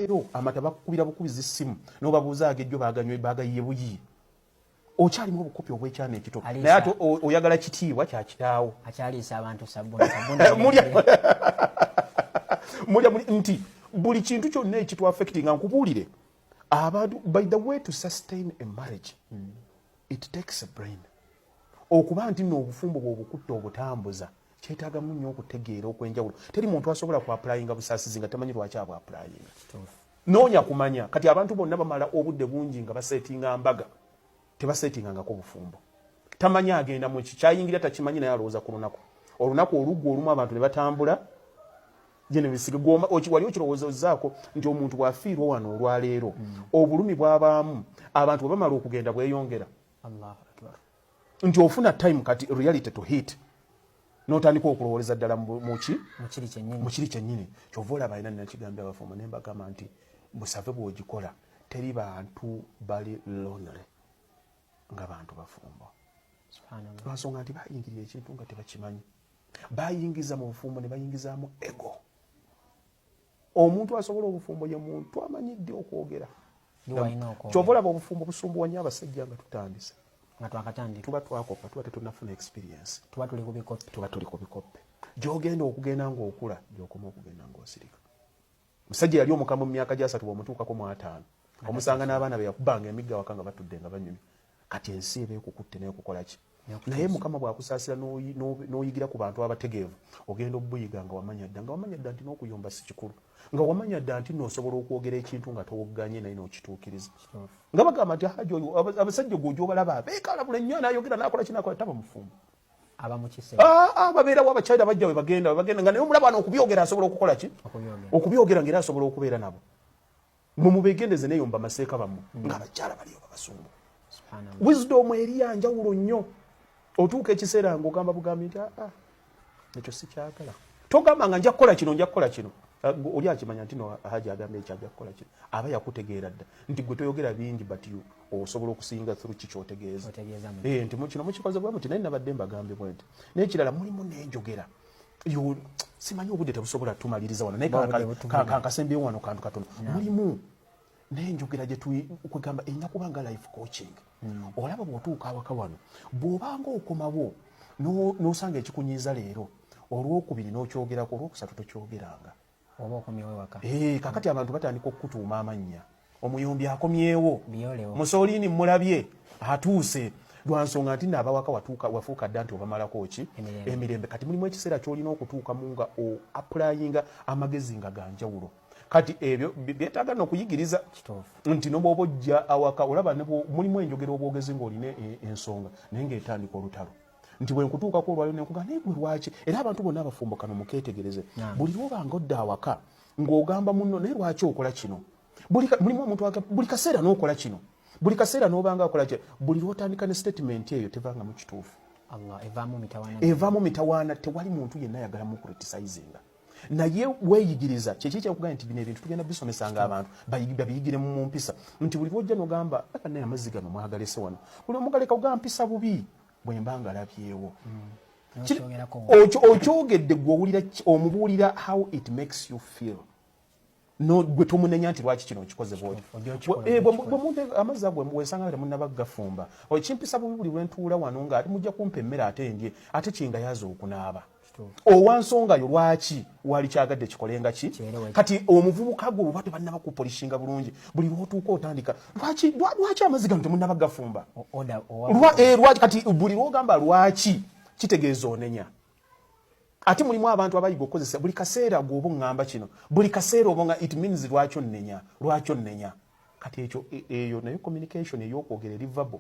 olwaleero amata bakukubira bukubiza essimu n'obabuuza agejjo baganywe bagayiye buyi okyalimu obukopi obwekyana ekito naye ate oyagala kitiibwa kya kitaawo akyaliisa abantu mulya nti buli kintu kyonna ekitwafectinga nkubuulire abantu by the way to sustain a marriage it takes a brain okuba nti nno obufumbo bw'obukutta obutambuza kyetaagamu nnyo okutegeera okwenjawulo teri muntu asobola kuaplayinga busaasizi nga tamanyi lwaki abwaaplayinga noonya kumanya kati abantu bonna bamala obudde bungi nga baseetinga mbaga tebaseetingangako bufumbo tamanyi agenda mu kikyayingira takimanyi naye alowooza ku olunaku oluggu olumu abantu ne batambula wali okirowoozaako nti omuntu bw'afiirwa wano olwaleero obulumi bw'abaamu abantu bwe bamala okugenda bweyongera nti ofuna time kati reality to hit n'otandika okulowooleza ddala mu kiri kyennyini kyova olaba alina nnakigambye abafumbo naye mbagamba nti busave bw'ogikola teri bantu bali lonely nga bantu bafumbo lwansonga nti bayingirira ekintu nga tebakimanyi bayingiza mu bufumbo ne bayingizaamu ego omuntu asobola obufumbo ye muntu amanyidde okwogera kyova olaba obufumbo busumbuwa nnyo abasajja nga tutandise tuba twakopa tuba tetunafuna experience tuba tuli ku bikoppe gy'ogenda okugenda ng'okula gy'okoma okugenda ng'osirika musajja yali omukambwe mu myaka gya 3 bw'omutuukako mu 5 omusanga n'abaana be yakubanga emigga waka nga batudde nga banyumya kati ensi eba ekukutte n'ekukola ki naye mukama bw'akusaasira n'oyigira ku bantu abategeevu ogenda obuyiga nga wamanya dda nti n'okuyomba si kikulu nga wamanya dda nti n'osobola okwogera ekintu nga towogganye naye n'okituukiriza nga bagamba nti haji oyo abasajja gw'obalaba beekalabula nnyo n'ayogera n'akola kinakola taba mufumbo babeerawo abakyayira bajja we bagenda nga naye omulaba n'okubyogera asobola okukola ki okubyogera ng'era asobola okubeera nabo mwe mubeegendeze neeyomba amaseeka bammwe ng'abakyala baliyo babasumbu wisdom eri yanjawulo nnyo otuuka ekiseera ng'ogamba bugambi nti ekyo sikyagala togamba nga nja kukola kino oli akimanya nti no haji agamba ekyo ajja kukola kino aba yakutegeera dda nti gwe toyogera bingi but osobola okusinga through kikyotegeeza nti kino mukikoze bwe muti naye nabadde mbagambye bwe nti n'ekirala mulimu n'enjogera simanyi obudde tebusobola tumaliriza wano naye kankasembyewo wano kantu katono mulimu n'enjogera kwegamba erina kuba nga life coaching olaba bw'otuuka awaka wano bw'obanga okomawo n'osanga ekikunyiiza leero olwokubiri n'okyogerako olwokusatu tokyogeranga kakati abantu batandika okukutuuma amannya omuyombi akomyewo musoolini mulabye atuuse lwansonga nti naabawaka wafuuka dda nti obamalako ki emirembe kati mulimu ekiseera ky'olina okutuukamu nga applyinga amagezi nga ganjawulo kati ebyo byetaaga n'okuyigiriza nti n'obwoba ojja awaka olaba mulimu enjogera obwogezi ng'olina ensonga naye ng'etandika olutalo nti bwe nkutuukako olwaliro nenkugamba naye gwe lwaki era abantu bonna abafumbo kano mukeetegereze buli lwobanga odda awaka ng'ogamba munno naye lwaki okola kino mulimu omuntu buli kaseera n'okola kino buli kaseera n'obanga akola kino buli lwotandika ne statement eyo tevanga mu kituufu evaamu mitawaana tewali muntu yenna ayagala mu criticizinga naye weeyigiriza kyeki kyekugamba nti bino ebintu tugenda bisomesanga abantu babiyigire mu mpisa nti buli lwojja n'ogamba naye amazzi gano mwagalese wano buli omugaleka ogamba mpisa bubi bwe mba ngalabyewo okyogedde gwe omubuulira how it makes you feel gwe tomunenya nti lwaki kino okikoze amazzi ago wesanga temunnaba gafumba kimpisa bubi buli lwentuula wano nga ate mujja kumpa emmere ate ndye ate kingayaza okunaaba owansongayo lwaki wali kyagadde kikolenga ki kati omuvubuka gwe oba tebannaba kupolishinga bulungi buli lwotuuka otandika lwaki amazzi gano temunnaba gafumba kati buli lwogamba lwaki kitegeeza onenya ate mulimu abantu abayiga okukozesa buli kaseera gwoba oŋŋamba kino buli kaseera oba nga it means lwaki onnenya kati ekyo eyo nayo communication ey'okwogera eri verbal